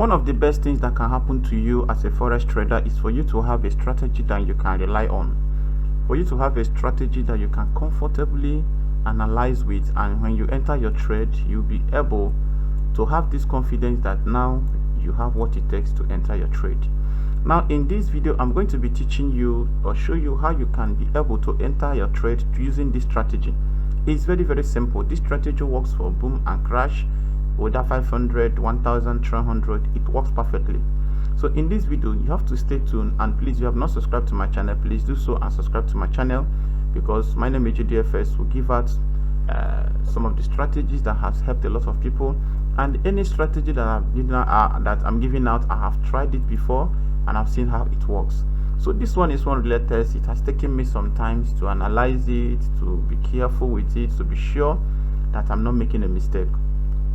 One of the best things that can happen to you as a forex trader is for you to have a strategy that you can rely on, for you to have a strategy that you can comfortably analyze with, and when you enter your trade, you'll be able to have this confidence that now you have what it takes to enter your trade. Now in this video, I'm going to be teaching you or show you how you can be able to enter your trade using this strategy. It's very simple. This strategy works for boom and crash, whether 500, 1300, it works perfectly. So in this video, you have to stay tuned, and please, if you have not subscribed to my channel, please do so and subscribe to my channel, because my name is GDFX will give out some of the strategies that has helped a lot of people, and any strategy that I'm giving out, I have tried it before and I've seen how it works. So this one is one of the latest. It has taken me some time to analyze it, to be careful with it, to be sure that I'm not making a mistake.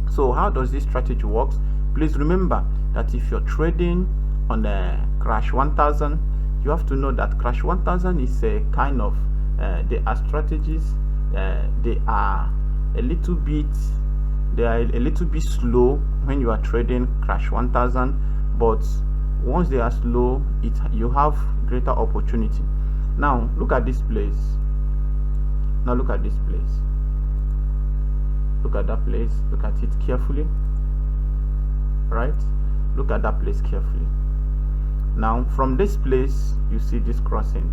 So how does this strategy work? Please remember that if you're trading on the crash 1000, you have to know that crash 1000 is a kind of they are strategies. They are a little bit slow when you are trading crash 1000, but once they are slow, you have greater opportunity. Now look at this place. Now look at this place. Look at that place. Look at it carefully. Right? Look at that place carefully. Now from this place, you see this crossing.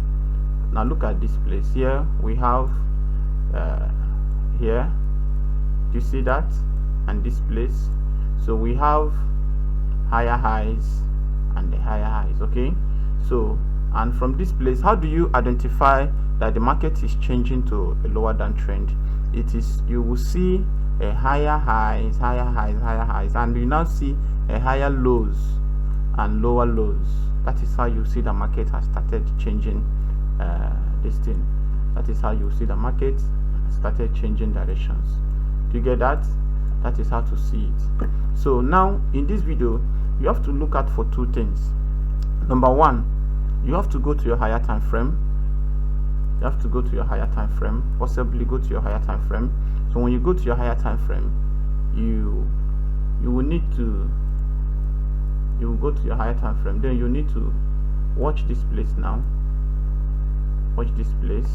Now look at this place. Here we have here, do you see that? And this place. So we have higher highs and the higher highs. Okay, so and from this place, how do you identify that the market is changing to a lower downtrend? It is, you will see a higher highs, and you now see a higher lows and lower lows. That is how you see the market has started changing this thing. That is how you see the market started changing directions. Do you get that? That is how to see it. So now in this video, you have to look at for two things. Number one, you have to go to your higher time frame. You have to go to your higher time frame, possibly go to your higher time frame. So when you go to your higher time frame, you will go to your higher time frame. Then you need to watch this place now. Watch this place.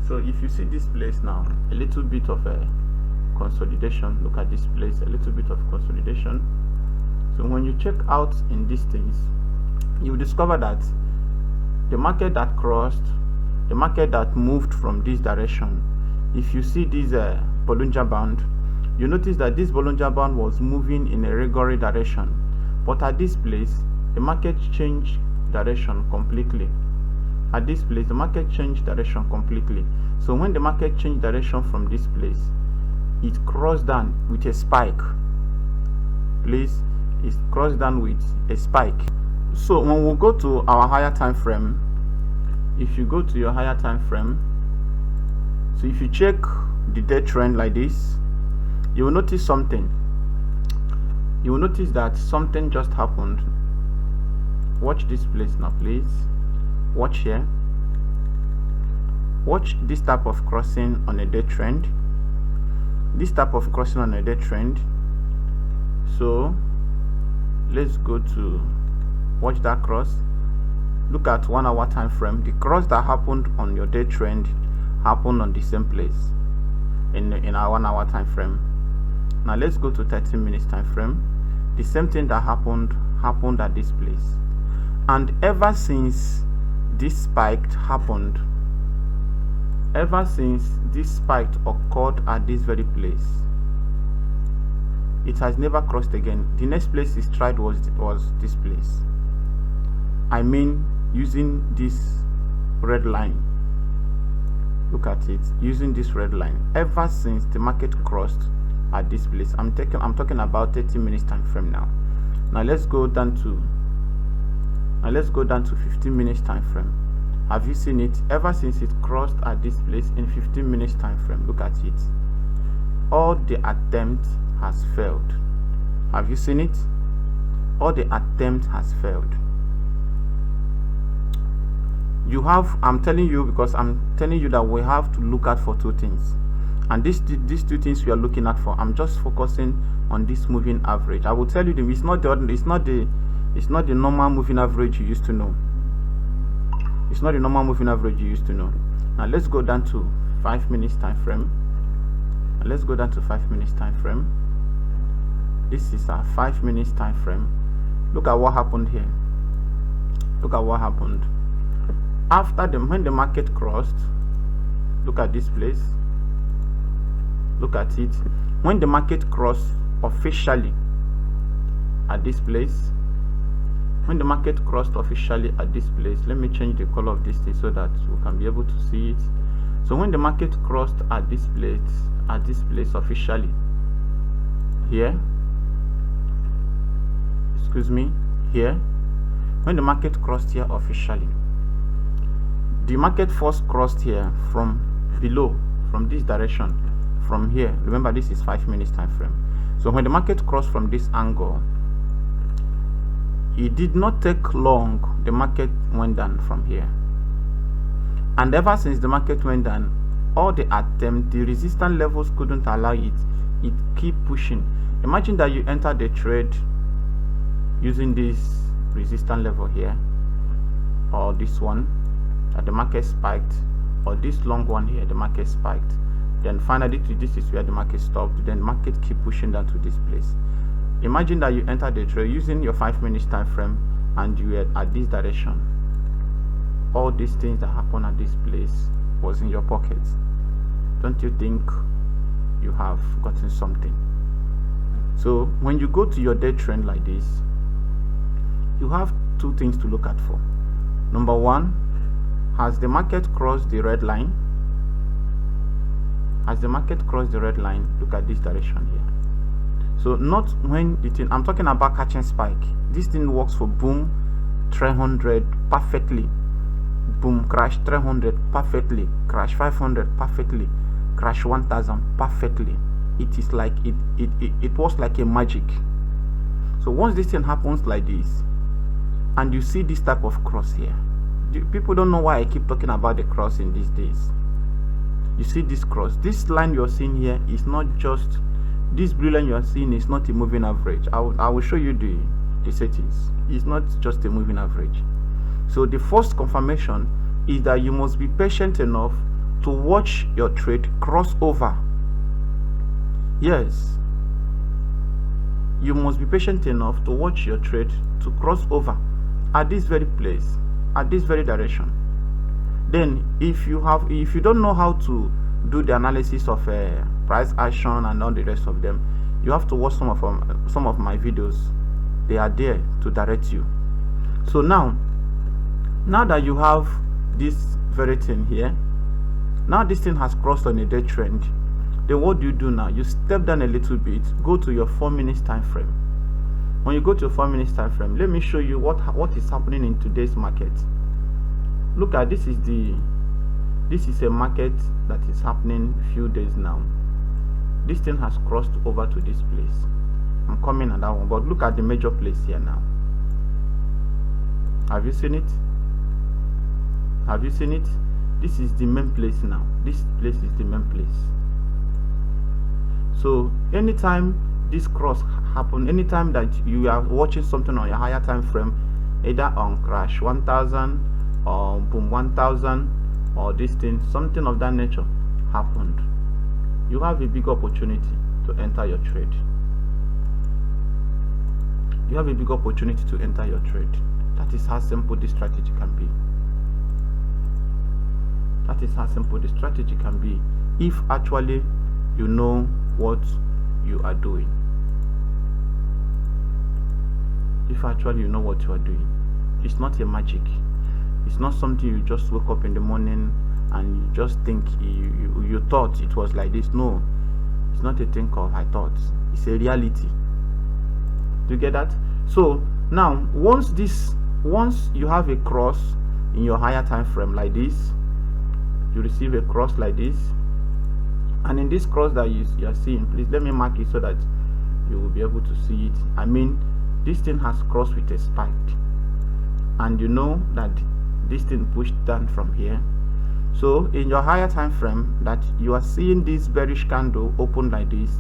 So if you see this place now, a little bit of a consolidation. Look at this place, a little bit of consolidation. So when you check out in these things, you will discover that the market that crossed, the market that moved from this direction, if you see this Bollinger Band, you notice that this Bollinger Band was moving in a regular direction, but at this place the market changed direction completely. At this place the market changed direction completely. So when the market changed direction from this place, it crossed down with a spike. Please, it crossed down with a spike. So when we go to our higher time frame, if you go to your higher time frame, so if you check the day trend like this, you will notice something. You will notice that something just happened. Watch this place now, please. Watch here. Watch this type of crossing on a day trend. This type of crossing on a day trend. So let's go to watch that cross. Look at 1 hour time frame. The cross that happened on your day trend happened on the same place in our 1 hour time frame. Now let's go to 30 minutes time frame. The same thing that happened at this place, and ever since this spike happened, ever since this spike occurred at this very place, it has never crossed again. The next place it tried was this place. I mean, using this red line. Look at it, using this red line. Ever since the market crossed at this place, I'm talking about 30 minutes time frame now. Now let's go down to 15 minutes time frame. Have you seen it? Ever since it crossed at this place in 15 minutes time frame, look at it. All the attempt has failed. Have you seen it? All the attempt has failed. I'm telling you, because I'm telling you that we have to look out for two things. And these two things we are looking at for. I'm just focusing on this moving average. I will tell you it's not the normal moving average you used to know. It's not the normal moving average you used to know. Now let's go down to 5 minutes time frame. Let's go down to 5 minutes time frame. This is our 5 minutes time frame. Look at what happened here. Look at what happened after when the market crossed. Look at this place. Look at it. When the market crossed officially at this place, when the market crossed officially at this place, let me change the color of this thing so that we can be able to see it. So when the market crossed at this place officially here, excuse me, here, when the market crossed here officially, the market first crossed here from below, from this direction, from here. Remember, this is 5 minutes time frame. So when the market crossed from this angle, it did not take long, the market went down from here. And ever since the market went down, all the attempt, the resistance levels couldn't allow it. It keep pushing. Imagine that you enter the trade using this resistance level here, or this one that the market spiked, or this long one here, the market spiked. Then finally this is where the market stopped. Then market keep pushing down to this place. Imagine that you enter the trade using your 5 minutes time frame and you were at this direction. All these things that happen at this place was in your pocket. Don't you think you have gotten something? So when you go to your day trend like this, you have two things to look at for. Number one, has the market crossed the red line? Has the market crossed the red line? Look at this direction here. So not when the thing, I'm talking about catching spike. This thing works for boom 300 perfectly, boom crash 300 perfectly, crash 500 perfectly, crash 1000 perfectly. It is like it was like a magic. So once this thing happens like this, and you see this type of cross here, people don't know why I keep talking about the cross in these days. You see this cross, this line you're seeing here is not just this blue line you are seeing, is not a moving average. I will show you the settings. It's not just a moving average. So the first confirmation is that you must be patient enough to watch your trade cross over. Yes, you must be patient enough to watch your trade to cross over at this very place, at this very direction. Then if you don't know how to do the analysis of price action and all the rest of them, you have to watch some of my videos. They are there to direct you. So now that you have this very thing here, now this thing has crossed on a day trend, then what do you do now? You step down a little bit, go to your 4 minutes time frame. When you go to your 4 minutes time frame, let me show you what is happening in today's market. Look at this is a market that is happening few days now. This thing has crossed over to this place. I'm coming on that one, but look at the major place here now. Have you seen it? Have you seen it? This is the main place now. This place is the main place. So anytime this cross happen, anytime that you are watching something on your higher time frame, either on crash 1000 or boom 1000 or this thing, something of that nature happened, you have a big opportunity to enter your trade. You have a big opportunity to enter your trade. That is how simple this strategy can be. That is how simple the strategy can be if actually you know what you are doing. If actually you know what you are doing. It's not a magic. It's not something you just wake up in the morning and you just think you thought it was like this. No, it's not a thing called I thought. It's a reality. Do you get that? So now once you have a cross in your higher time frame like this, you receive a cross like this, and in this cross that you are seeing, please let me mark it so that you will be able to see it. I mean, this thing has crossed with a spike, and you know that this thing pushed down from here. So in your higher time frame, that you are seeing this bearish candle open like this,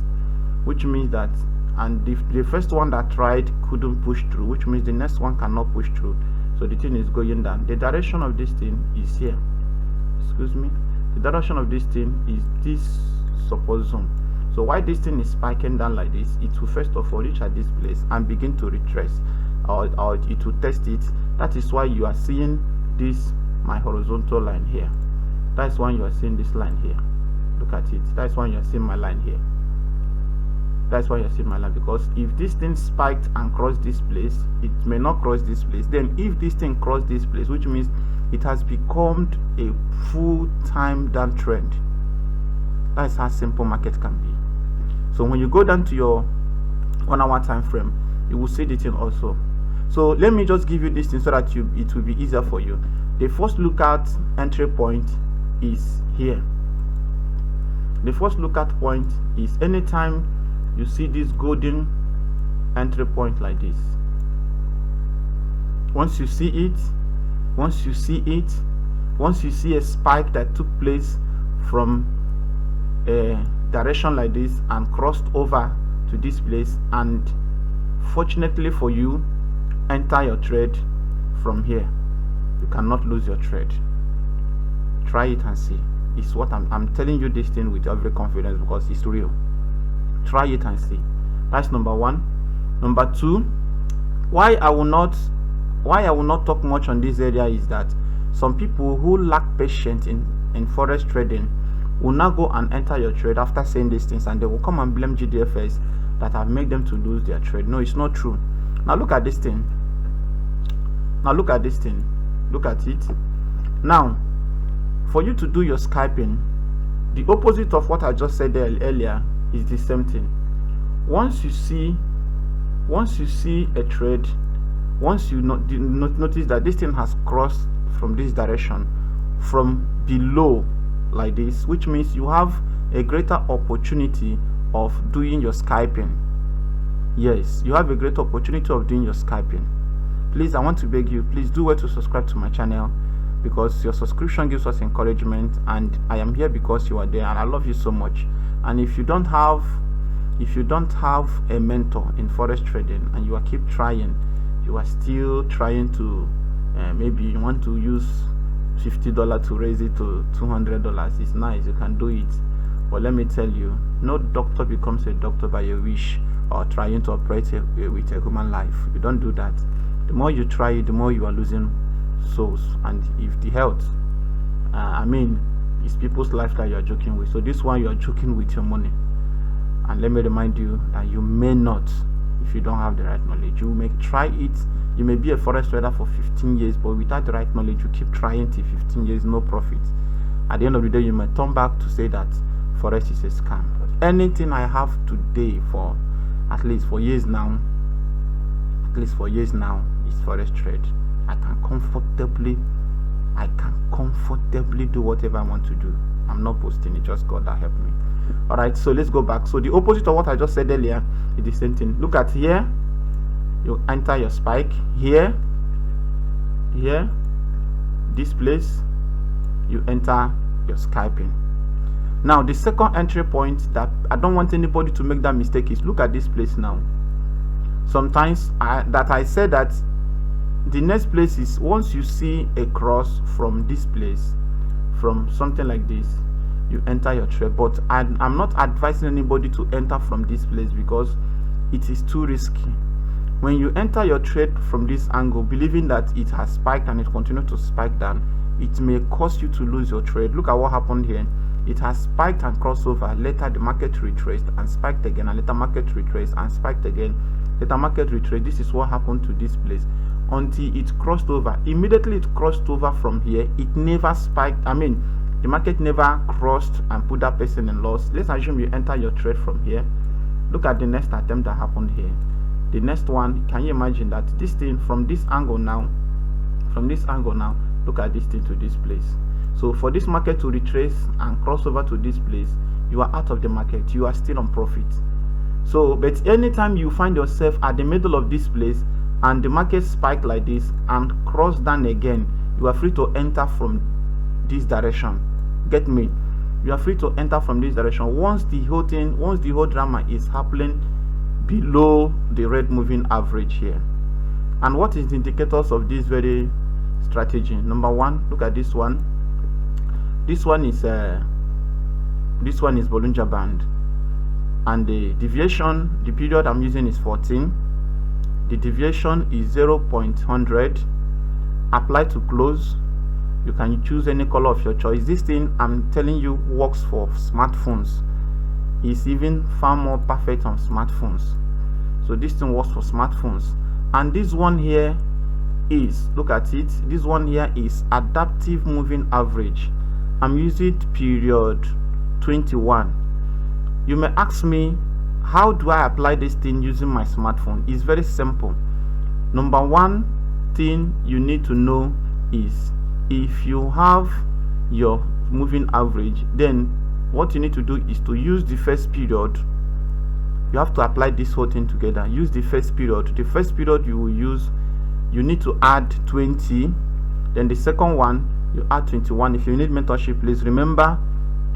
which means that, and the first one that tried couldn't push through, which means the next one cannot push through. So the thing is going down. The direction of this thing is here. Excuse me. The direction of this thing is this support zone. So why this thing is spiking down like this, it will first of all reach at this place and begin to retrace, or it will test it. That is why you are seeing this, my horizontal line here. That's why you are seeing this line here. Look at it. That's why you are seeing my line here. That's why you're seeing my line, because if this thing spiked and crossed this place, it may not cross this place. Then if this thing crossed this place, which means it has become a full-time downtrend. That's how simple market can be. So when you go down to your 1 hour time frame, you will see the thing also. So let me just give you this thing so that it will be easier for you. The first lookout entry point is here. The first lookout point is anytime you see this golden entry point like this. Once you see it, once you see a spike that took place from a direction like this and crossed over to this place, and fortunately for you, enter your trade from here, you cannot lose your trade. Try it and see. It's what I'm telling you this thing with every confidence, because it's real. Try it and see. That's number one. Number two, why I will not talk much on this area is that some people who lack patience in forex trading will now go and enter your trade after saying these things, and they will come and blame GDFX that have made them to lose their trade. No, it's not true. Now look at this thing. Now look at this thing. Look at it. Now, for you to do your scalping, the opposite of what I just said earlier is the same thing. Once you see a trade, once you notice that this thing has crossed from this direction, from below like this, which means you have a greater opportunity of doing your scalping. Yes, you have a great opportunity of doing your scalping. Please, I want to beg you, please do well to subscribe to my channel, because your subscription gives us encouragement, and I am here because you are there, and I love you so much. And if you don't have a mentor in forex trading, and you are keep trying, you are still trying to maybe you want to use $50 to raise it to $200, it's nice, you can do it, but let me tell you, no doctor becomes a doctor by a wish or trying to operate with a human life. You don't do that. The more you try it, the more you are losing souls. And if the health, I mean, it's people's life that you are joking with. So this one, you are joking with your money. And let me remind you that you may not, if you don't have the right knowledge. You may try it. You may be a forex trader for 15 years, but without the right knowledge, you keep trying till 15 years, no profit. At the end of the day, you may turn back to say that forex is a scam. Anything I have today for at least 4 years now, is forex trade. I can comfortably do whatever I want to do. I'm not boasting, it's just God that helped me. Alright, so let's go back. So the opposite of what I just said earlier is the same thing. Look at here, you enter your spike here, this place, you enter your scalping. Now the second entry point that I don't want anybody to make that mistake is, look at this place now. Sometimes I said that the next place is, once you see a cross from this place, from something like this, you enter your trade. But I'm not advising anybody to enter from this place, because it is too risky. When you enter your trade from this angle, believing that it has spiked and it continues to spike down, it may cause you to lose your trade. Look at what happened here. It has spiked and crossed over. Later the market retraced and spiked again, and later market retraced and spiked again. Later market retraced. This is what happened to this place until it crossed over. Immediately it crossed over from here, it never spiked. I mean, the market never crossed and put that person in loss. Let's assume you enter your trade from here. Look at the next attempt that happened here. The next one, can you imagine that this thing from this angle now, look at this thing to this place. So for this market to retrace and cross over to this place, you are out of the market, you are still on profit. So but anytime you find yourself at the middle of this place and the market spike like this and cross down again, you are free to enter from this direction. Get me? You are free to enter from this direction once the whole drama is happening below the red moving average here. And what is the indicators of this very strategy? Number one, look at this one. This one is Bollinger Band, and the deviation, the period I'm using is 14. The deviation is 0.100. Apply to close. You can choose any color of your choice. This thing, I'm telling you, works for smartphones. It's even far more perfect on smartphones. So this thing works for smartphones. And this one here is, look at it, this one here is adaptive moving average. I'm using period 21. You may ask me, how do I apply this thing using my smartphone? It's very simple. Number one thing you need to know is, if you have your moving average, then what you need to do is to use the first period. You have to apply this whole thing together. Use the first period. The first period you will use, you need to add 20. Then the second one, you add 21. If you need mentorship, please remember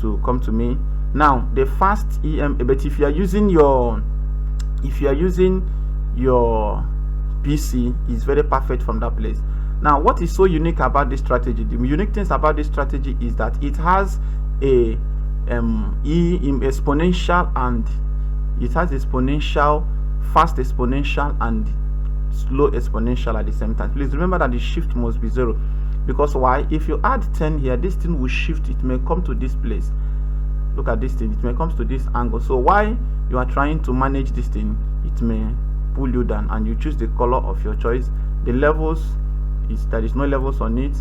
to come to me. Now the fast EM, but if you are using your PC, is very perfect from that place. Now, what is so unique about this strategy? The unique things about this strategy is that it has a exponential, and it has exponential, fast exponential, and slow exponential at the same time. Please remember that the shift must be 0, because why? If you add 10 here, this thing will shift. It may come to this place. Look at this thing. It may come to this angle. So while you are trying to manage this thing, it may pull you down, and you choose the color of your choice. The levels is, there is no levels on it,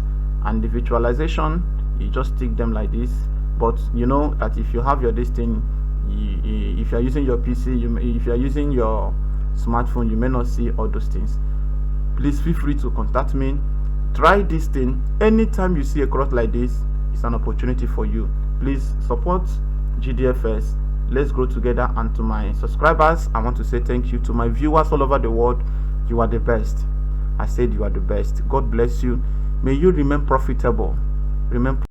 and the visualization, you just stick them like this. But you know that if you have your this thing, if you are using your PC, if you are using your smartphone, you may not see all those things. Please feel free to contact me. Try this thing. Anytime you see a cross like this, it's an opportunity for you. Please support GDFX. Let's grow together. And to my subscribers, I want to say thank you. To my viewers all over the world, you are the best. I said you are the best. God bless you. May you remain profitable. Remain